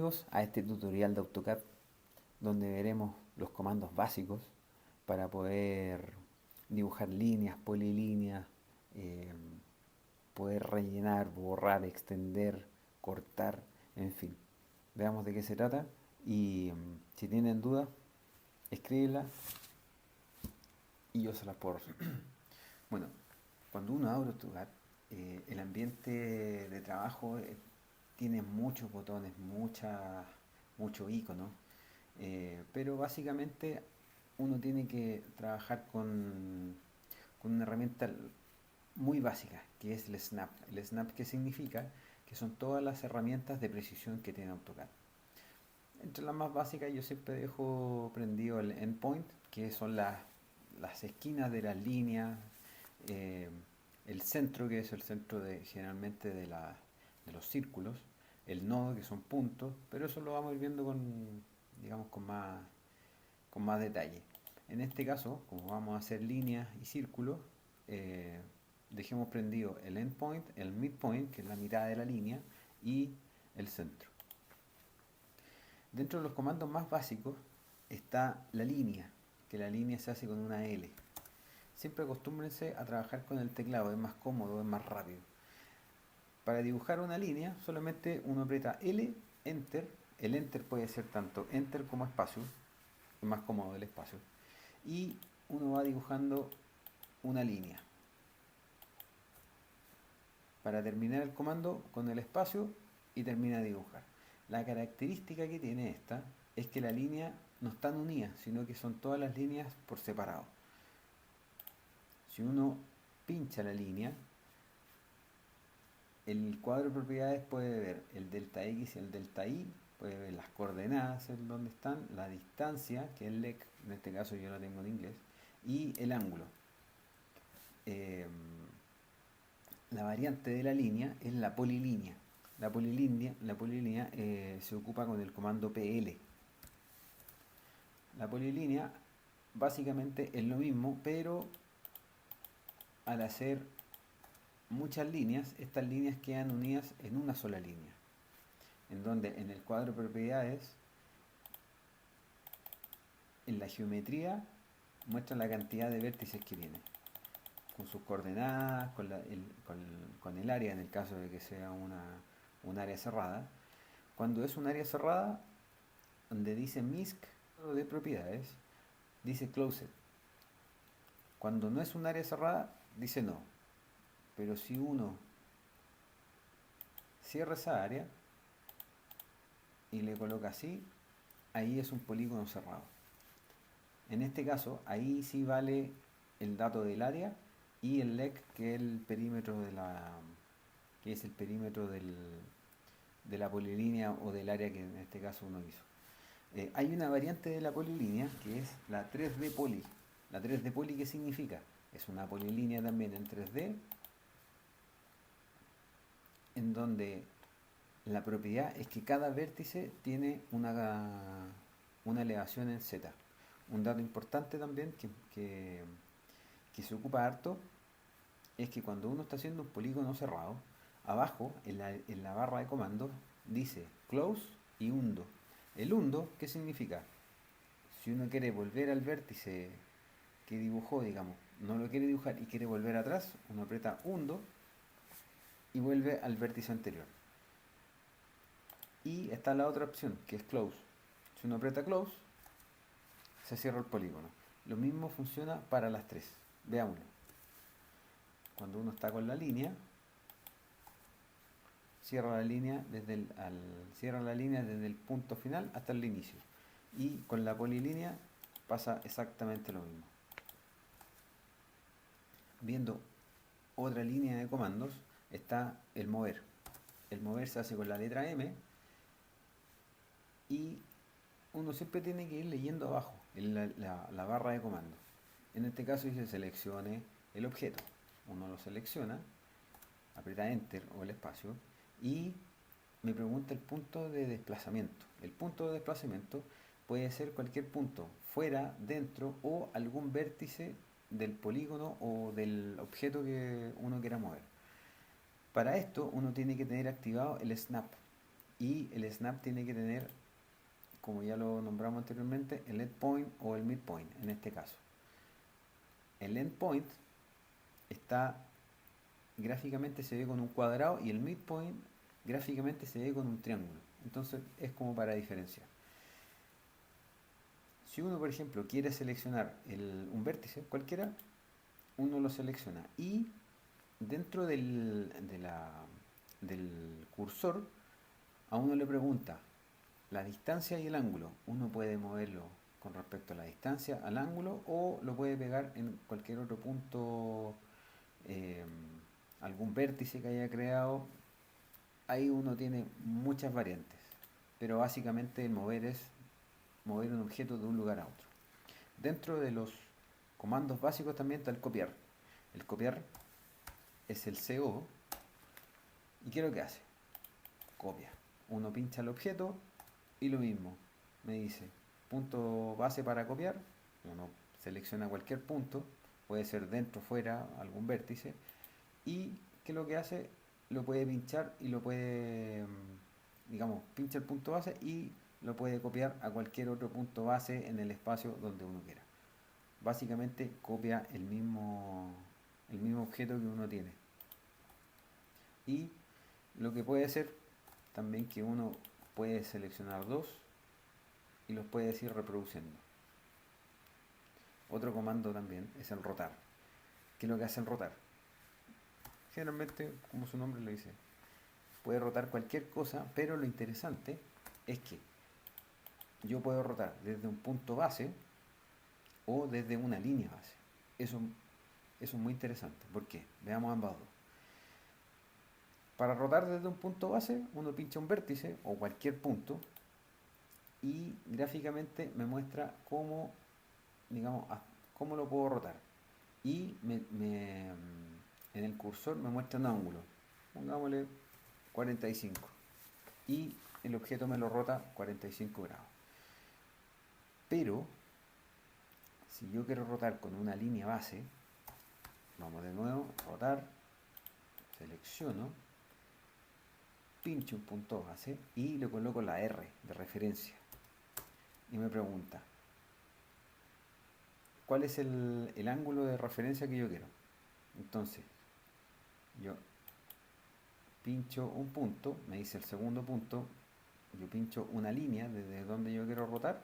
Bienvenidos a este tutorial de AutoCAD donde veremos los comandos básicos para poder dibujar líneas, polilíneas, eh, poder rellenar, borrar, extender, cortar, en fin. Veamos de qué se trata y si tienen dudas, escríbenla y yo se las puedo resolver. Bueno, cuando uno abre AutoCAD, el ambiente de trabajo tiene muchos botones, muchos iconos, pero básicamente uno tiene que trabajar con una herramienta muy básica, que es el Snap. El Snap, ¿qué significa? Que son todas las herramientas de precisión que tiene AutoCAD. Entre las más básicas yo siempre dejo prendido el Endpoint, que son las esquinas de las líneas, eh, el centro, que es el centro generalmente de los círculos, el nodo, que son puntos, pero eso lo vamos a ir viendo digamos, con más detalle. En este caso, como vamos a hacer líneas y círculos, eh, dejemos prendido el endpoint, el midpoint, que es la mitad de la línea, y el centro. Dentro de los comandos más básicos está la línea, que la línea se hace con una L. Siempre acostúmbrense a trabajar con el teclado, es más cómodo, es más rápido. Para dibujar una línea, solamente uno aprieta L, Enter. El Enter puede ser tanto Enter como espacio, es más cómodo el espacio. Y uno va dibujando una línea. Para terminar el comando con el espacio y termina de dibujar. La característica que tiene esta es que la línea no están unidas, sino que son todas las líneas por separado. Si uno pincha la línea, el cuadro de propiedades puede ver el delta X y el delta Y, puede ver las coordenadas en donde están, la distancia, que es el LEC, en este caso yo lo tengo en inglés, y el ángulo. Eh, la variante de la línea es la polilínea. La polilínea se ocupa con el comando PL. La polilínea básicamente es lo mismo, pero al hacer muchas líneas, estas líneas quedan unidas en una sola línea, en donde en el cuadro de propiedades, en la geometría, muestra la cantidad de vértices que tiene, con sus coordenadas, con el área, en el caso de que sea un área cerrada. Cuando es un área cerrada, donde dice MISC de propiedades, dice Closed. Cuando no es un área cerrada, dice no. Pero si uno cierra esa área y le coloca así, ahí es un polígono cerrado. En este caso, ahí sí vale el dato del área y el LEC, que es el perímetro de la polilínea o del área que en este caso uno hizo. Hay una variante de la polilínea que es la 3D poli. La 3D poli, ¿qué significa? Es una polilínea también en 3D, en donde la propiedad es que cada vértice tiene una elevación en Z. Un dato importante también que se ocupa harto es que cuando uno está haciendo un polígono cerrado, abajo en la barra de comandos dice close y undo. El undo, ¿qué significa? Si uno quiere volver al vértice que dibujó, digamos, no lo quiere dibujar y quiere volver atrás, uno aprieta undo y vuelve al vértice anterior. Y está la otra opción, que es close. Si uno aprieta close, se cierra el polígono. Lo mismo funciona para las tres. Veámoslo. Cuando uno está con la línea, cierra la línea desde el punto final hasta el inicio. Y con la polilínea pasa exactamente lo mismo. Viendo otra línea de comandos está el mover. El mover se hace con la letra M y uno siempre tiene que ir leyendo abajo en la barra de comandos. En este caso dice seleccione el objeto. Uno lo selecciona, aprieta enter o el espacio y me pregunta el punto de desplazamiento. El punto de desplazamiento puede ser cualquier punto, fuera, dentro o algún vértice del polígono o del objeto que uno quiera mover. Para esto uno tiene que tener activado el snap. Y el snap tiene que tener, como ya lo nombramos anteriormente, el endpoint o el midpoint en este caso. El endpoint está gráficamente se ve con un cuadrado y el midpoint gráficamente se ve con un triángulo. Entonces es como para diferenciar. Si uno, por ejemplo, quiere seleccionar un vértice cualquiera, uno lo selecciona y dentro del cursor a uno le pregunta la distancia y el ángulo. Uno puede moverlo con respecto a la distancia, al ángulo, o lo puede pegar en cualquier otro punto, eh, algún vértice que haya creado. Ahí uno tiene muchas variantes, pero básicamente el mover es mover un objeto de un lugar a otro. Dentro de los comandos básicos también está el copiar. El copiar es el CO. ¿Y qué es lo que hace? Copia. Uno pincha el objeto y lo mismo. Me dice punto base para copiar. Uno selecciona cualquier punto. Puede ser dentro, fuera, algún vértice. Y ¿qué es lo que hace? Lo puede pinchar y lo puede, digamos, pincha el punto base y lo puede copiar a cualquier otro punto base en el espacio donde uno quiera. Básicamente copia el mismo objeto que uno tiene. Y lo que puede ser también que uno puede seleccionar dos y los puedes ir reproduciendo. Otro comando también es el rotar. ¿Qué es lo que hace el rotar? Generalmente, como su nombre lo dice, puede rotar cualquier cosa, pero lo interesante es que yo puedo rotar desde un punto base o desde una línea base. Eso es muy interesante. ¿Por qué? Veamos ambas dos. Para rotar desde un punto base, uno pincha un vértice o cualquier punto y gráficamente me muestra cómo, digamos, cómo lo puedo rotar. Y en el cursor me muestra un ángulo. Pongámosle 45. Y el objeto me lo rota 45 grados. Pero, si yo quiero rotar con una línea base, vamos de nuevo, rotar, selecciono, pincho un punto base y le coloco la R de referencia. Y me pregunta, ¿cuál es el ángulo de referencia que yo quiero? Entonces, yo pincho un punto, me dice el segundo punto, yo pincho una línea desde donde yo quiero rotar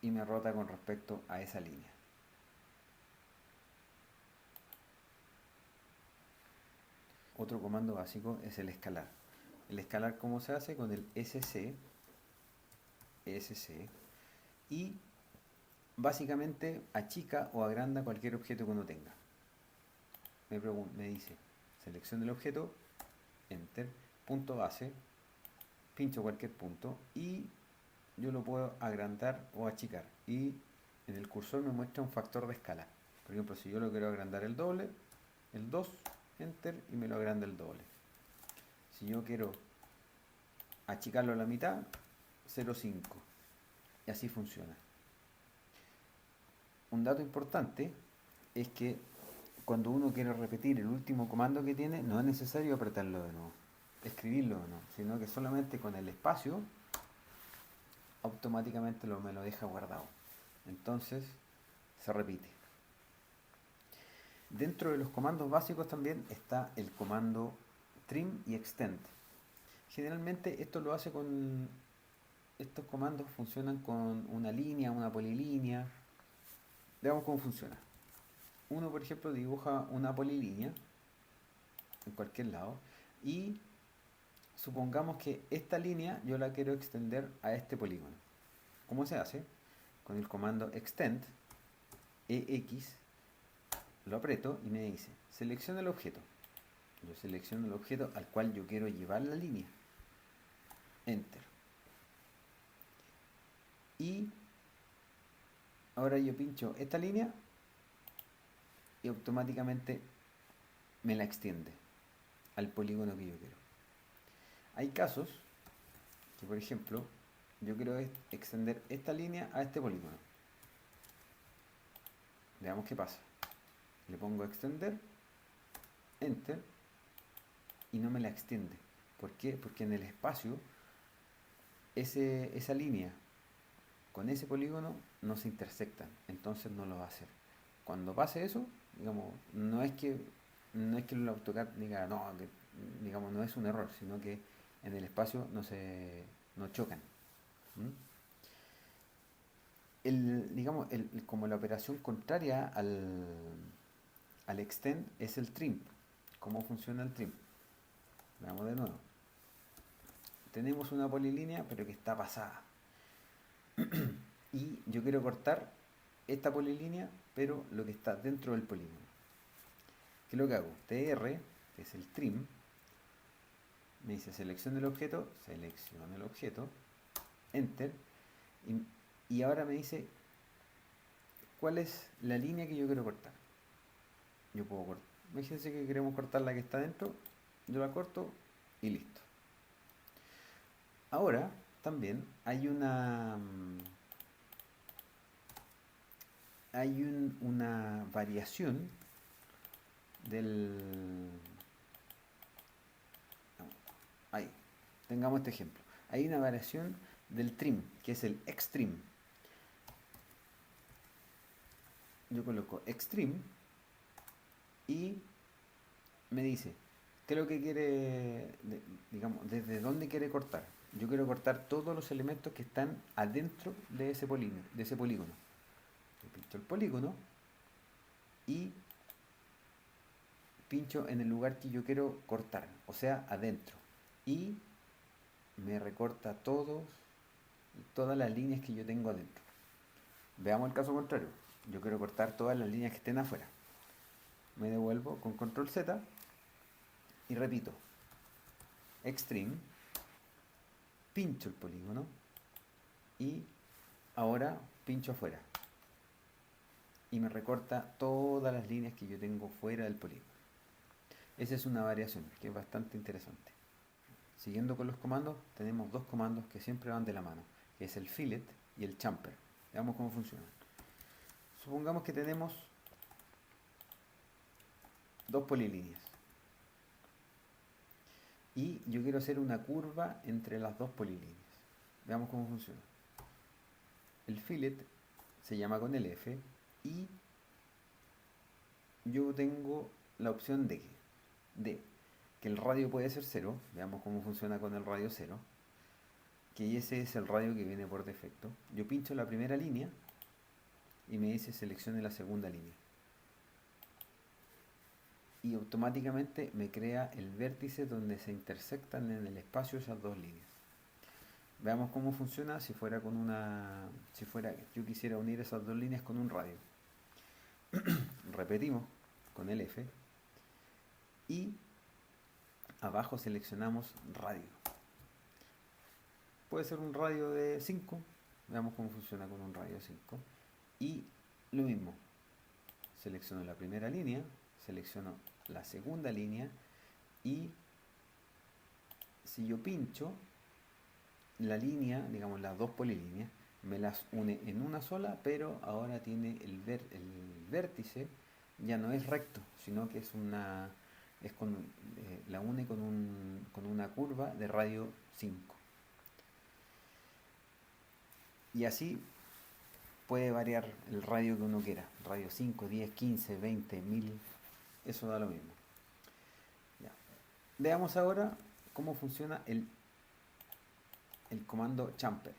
y me rota con respecto a esa línea. Otro comando básico es el escalar. El escalar, ¿cómo se hace? Con el SC y básicamente achica o agranda cualquier objeto que uno tenga. Me dice, selecciono el objeto, enter, punto base, pincho cualquier punto y yo lo puedo agrandar o achicar. Y en el cursor me muestra un factor de escala. Por ejemplo, si yo lo quiero agrandar el doble, el 2, enter y me lo agranda el doble. Si yo quiero achicarlo a la mitad, 0,5. Y así funciona. Un dato importante es que cuando uno quiere repetir el último comando que tiene, no es necesario apretarlo de nuevo, escribirlo de nuevo, sino que solamente con el espacio automáticamente me lo deja guardado. Entonces se repite. Dentro de los comandos básicos también está el comando trim y extend. Generalmente esto lo hace con... Estos comandos funcionan con una línea, una polilínea. Veamos cómo funciona. Uno, por ejemplo, dibuja una polilínea en cualquier lado y supongamos que esta línea yo la quiero extender a este polígono. ¿Cómo se hace? Con el comando extend, EX, lo aprieto y me dice, selecciona el objeto. Yo selecciono el objeto al cual yo quiero llevar la línea. Enter. Y ahora yo pincho esta línea y automáticamente me la extiende al polígono que yo quiero. Hay casos que, por ejemplo, yo quiero extender esta línea a este polígono. Veamos qué pasa. Le pongo extender, enter, y no me la extiende. ¿Por qué? Porque en el espacio esa línea con ese polígono no se intersectan, entonces no lo va a hacer. Cuando pase eso, digamos, no es que el AutoCAD diga, no, que, digamos, no es un error, sino que en el espacio no chocan. ¿Mm? Digamos, como la operación contraria al extend es el trim. ¿Cómo funciona el trim? Veamos de nuevo. Tenemos una polilínea, pero que está pasada. Y yo quiero cortar esta polilínea, pero lo que está dentro del polígono. ¿Qué es lo que hago? TR, que es el trim, me dice seleccione el objeto, selecciono el objeto, enter, y ahora me dice cuál es la línea que yo quiero cortar. Yo puedo cortar, imagínense que queremos cortar la que está dentro, yo la corto y listo. Ahora también hay una variación del... Ahí, tengamos este ejemplo. Hay una variación del trim, que es el extreme. Yo coloco extreme y me dice qué es lo que quiere, digamos, desde dónde quiere cortar. Yo quiero cortar todos los elementos que están adentro de ese polígono. Yo pincho el polígono y pincho en el lugar que yo quiero cortar, o sea, adentro. Y me recorta todas las líneas que yo tengo adentro. Veamos el caso contrario. Yo quiero cortar todas las líneas que estén afuera. Me devuelvo con control Z y repito. Extreme, pincho el polígono y ahora pincho afuera. Y me recorta todas las líneas que yo tengo fuera del polígono. Esa es una variación que es bastante interesante. Siguiendo con los comandos, tenemos dos comandos que siempre van de la mano, que es el fillet y el chamfer. Veamos cómo funcionan. Supongamos que tenemos dos polilíneas y yo quiero hacer una curva entre las dos polilíneas. Veamos cómo funciona. El fillet se llama con el F y yo tengo la opción de que el radio puede ser 0. Veamos cómo funciona con el radio 0, que ese es el radio que viene por defecto. Yo pincho la primera línea y me dice seleccione la segunda línea. Y automáticamente me crea el vértice donde se intersectan en el espacio esas dos líneas. Veamos cómo funciona si fuera yo quisiera unir esas dos líneas con un radio. Repetimos con el F y abajo seleccionamos radio. Puede ser un radio de 5. Veamos cómo funciona con un radio de 5. Y lo mismo. Selecciono la primera línea, selecciono la segunda línea y si yo pincho la línea, digamos las dos polilíneas, me las une en una sola, pero ahora tiene el vértice, ya no es recto, sino que la une con una curva de radio 5. Y así puede variar el radio que uno quiera, radio 5, 10, 15, 20, 1000, eso da lo mismo. Ya. Veamos ahora cómo funciona el comando chamfer.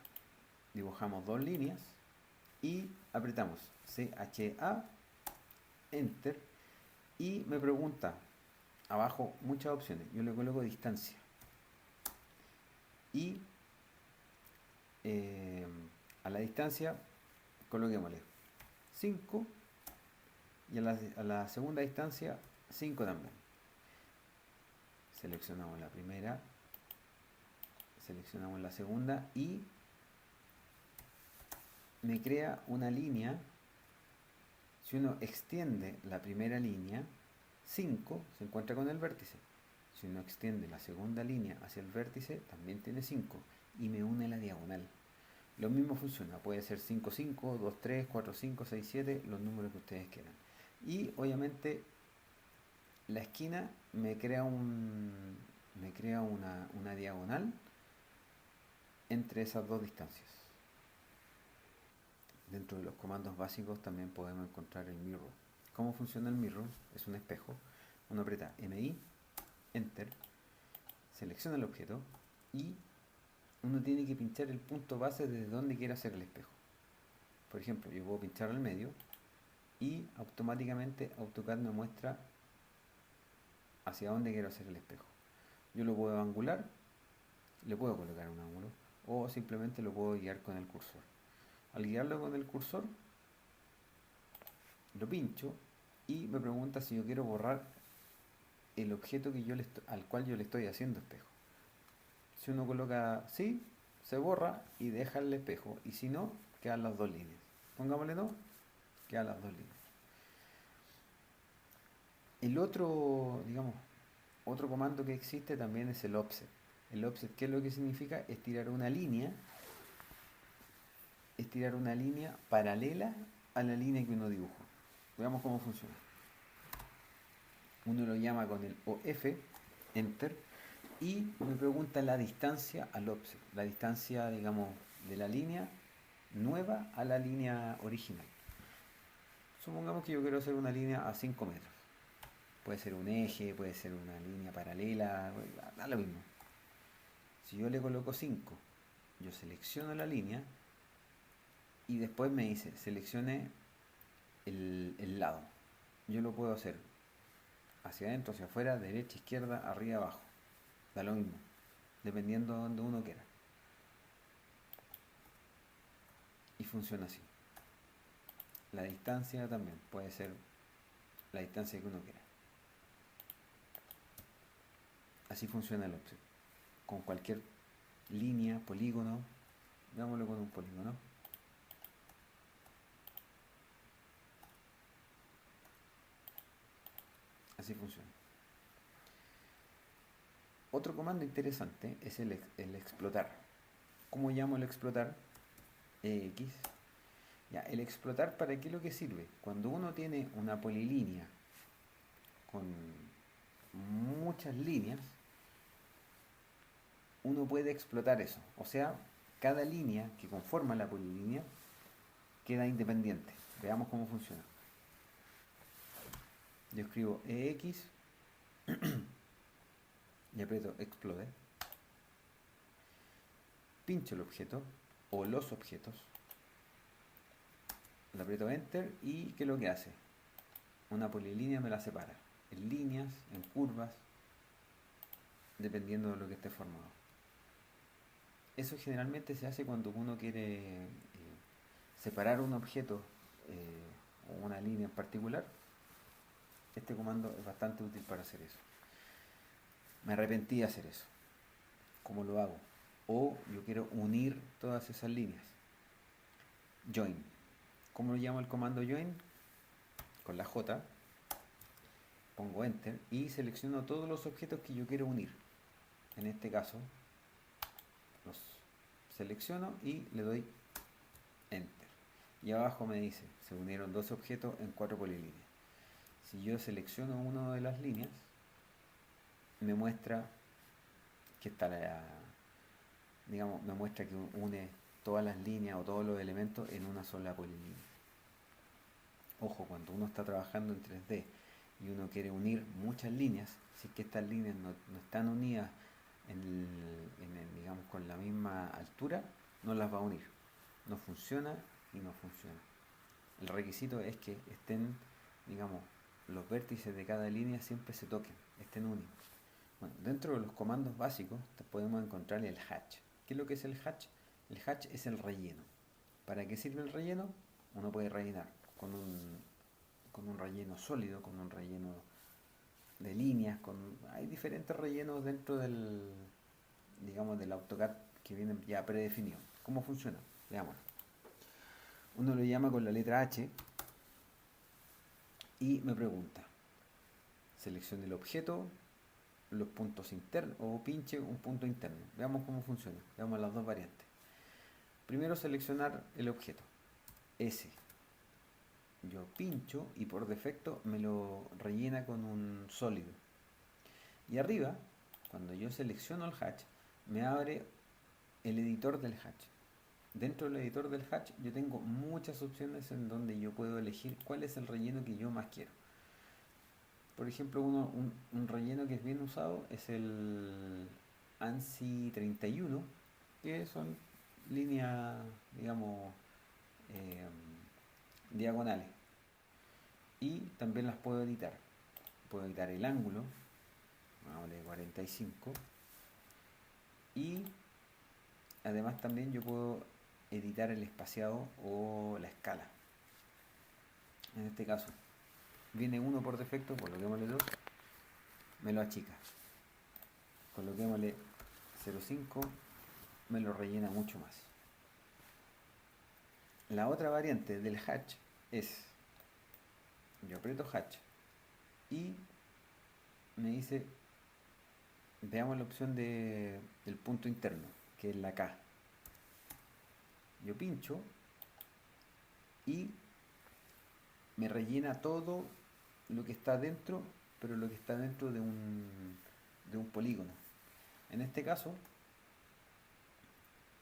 Dibujamos dos líneas y apretamos CHA, Enter, y me pregunta abajo muchas opciones. Yo le coloco distancia y a la distancia coloquémosle 5 y a la segunda distancia 5 también. Seleccionamos la primera, seleccionamos la segunda y me crea una línea. Si uno extiende la primera línea, 5 se encuentra con el vértice. Si uno extiende la segunda línea hacia el vértice, también tiene 5 y me une la diagonal. Lo mismo funciona, puede ser 5, 5, 2, 3, 4, 5, 6, 7, los números que ustedes quieran. Y obviamente la esquina me crea una diagonal entre esas dos distancias. Dentro de los comandos básicos también podemos encontrar el mirror. ¿Cómo funciona el mirror? Es un espejo. Uno aprieta MI, Enter, selecciona el objeto y uno tiene que pinchar el punto base desde donde quiera hacer el espejo. Por ejemplo, yo puedo pinchar al medio y automáticamente AutoCAD me muestra hacia dónde quiero hacer el espejo. Yo lo puedo angular, le puedo colocar un ángulo o simplemente lo puedo guiar con el cursor. Al guiarlo con el cursor, lo pincho y me pregunta si yo quiero borrar el objeto al cual yo le estoy haciendo espejo. Si uno coloca sí, se borra y deja el espejo, y si no, quedan las dos líneas. Pongámosle no, quedan las dos líneas. El otro, digamos, otro comando que existe también es el offset. El offset, ¿qué es lo que significa? Estirar una línea paralela a la línea que uno dibujó. Veamos cómo funciona. Uno lo llama con el OF, Enter, y me pregunta la distancia al offset, la distancia, digamos, de la línea nueva a la línea original. Supongamos que yo quiero hacer una línea a 5 metros. Puede ser un eje, puede ser una línea paralela, da lo mismo. Si yo le coloco 5, yo selecciono la línea y después me dice, seleccione el lado. Yo lo puedo hacer hacia adentro, hacia afuera, derecha, izquierda, arriba, abajo. Da lo mismo, dependiendo de donde uno quiera. Y funciona así. La distancia también puede ser la distancia que uno quiera. Así funciona el offset. Con cualquier línea, polígono, veámoslo con un polígono. Así funciona. Otro comando interesante es el explotar. ¿Cómo llamo el explotar? EX. Ya, el explotar, ¿para qué es lo que sirve? Cuando uno tiene una polilínea con muchas líneas, uno puede explotar eso. O sea, cada línea que conforma la polilínea queda independiente. Veamos cómo funciona. Yo escribo EX y aprieto Explode. Pincho el objeto o los objetos. Le aprieto Enter y ¿qué es lo que hace? Una polilínea me la separa. En líneas, en curvas, dependiendo de lo que esté formado. Eso generalmente se hace cuando uno quiere separar un objeto o una línea en particular. Este comando es bastante útil para hacer eso. Me arrepentí de hacer eso. ¿Cómo lo hago? O yo quiero unir todas esas líneas. Join. ¿Cómo lo llamo el comando join? Con la J. Pongo Enter y selecciono todos los objetos que yo quiero unir. En este caso, los selecciono y le doy Enter. Y abajo me dice, se unieron dos objetos en 4 polilíneas. Si yo selecciono una de las líneas, me muestra que está digamos, me muestra que une todas las líneas o todos los elementos en una sola polilínea. Ojo, cuando uno está trabajando en 3D y uno quiere unir muchas líneas, si es que estas líneas no están unidas digamos, con la misma altura, no las va a unir. No funciona y no funciona. El requisito es que estén, digamos, los vértices de cada línea siempre se toquen, estén unidos. Bueno, dentro de los comandos básicos podemos encontrar el hatch. ¿Qué es lo que es el hatch? El hatch es el relleno. ¿Para qué sirve el relleno? Uno puede rellenar con un relleno sólido, con un relleno de líneas, hay diferentes rellenos dentro digamos, del AutoCAD que vienen ya predefinidos. ¿Cómo funciona? Veámoslo. Uno lo llama con la letra H y me pregunta, seleccione el objeto, los puntos internos o pinche un punto interno. Veamos cómo funciona. Veamos las dos variantes. Primero seleccionar el objeto. S. Yo pincho y por defecto me lo rellena con un sólido. Y arriba, cuando yo selecciono el hatch, me abre el editor del hatch. Dentro del editor del hatch yo tengo muchas opciones en donde yo puedo elegir cuál es el relleno que yo más quiero. Por ejemplo, un relleno que es bien usado es el ANSI 31, que son líneas, digamos, eh, diagonales. Y también las puedo editar. Puedo editar el ángulo, vamos de 45. Y además también yo puedo editar el espaciado o la escala. En este caso, viene uno por defecto, coloquémosle 2, me lo achica. Coloquémosle 0,5, me lo rellena mucho más. La otra variante del hatch es, yo aprieto hatch y me dice, veamos la opción del punto interno, que es la K. Yo pincho y me rellena todo lo que está dentro, pero lo que está dentro de un polígono. En este caso,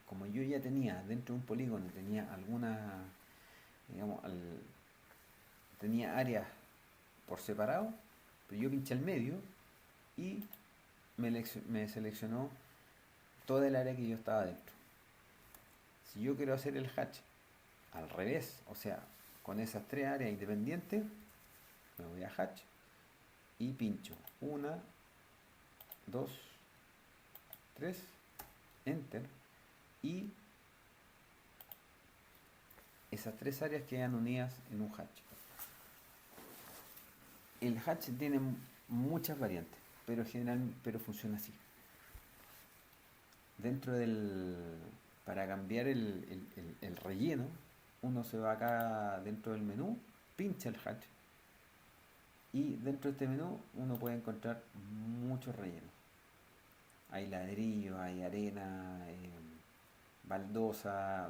como yo ya tenía dentro de un polígono, tenía alguna, digamos, tenía áreas por separado, pero yo pinché el medio y me seleccionó toda el área que yo estaba dentro. Si yo quiero hacer el hatch al revés, o sea, con esas tres áreas independientes, me voy a hatch y pincho 1, 2, 3, enter, y esas tres áreas quedan unidas en un hatch. El hatch tiene muchas variantes, pero funciona así. Dentro para cambiar el relleno, uno se va acá dentro del menú, pincha el hatch y dentro de este menú uno puede encontrar muchos rellenos. Hay ladrillo, hay arena, baldosa,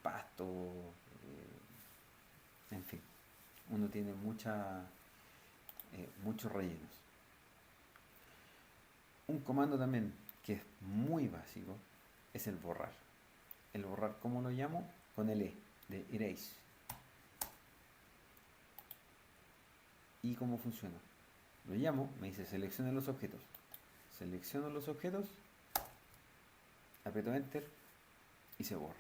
pasto, en fin, uno tiene muchos rellenos. Un comando también que es muy básico es el borrar. El borrar, ¿cómo lo llamo? Con el E, de erase. ¿Y cómo funciona? Lo llamo, me dice seleccione los objetos. Selecciono los objetos, aprieto enter y se borra.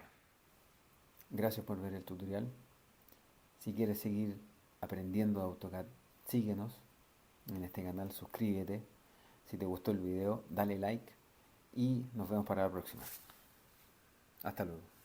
Gracias por ver el tutorial. Si quieres seguir aprendiendo AutoCAD, síguenos en este canal, suscríbete. Si te gustó el video, dale like y nos vemos para la próxima. Hasta luego.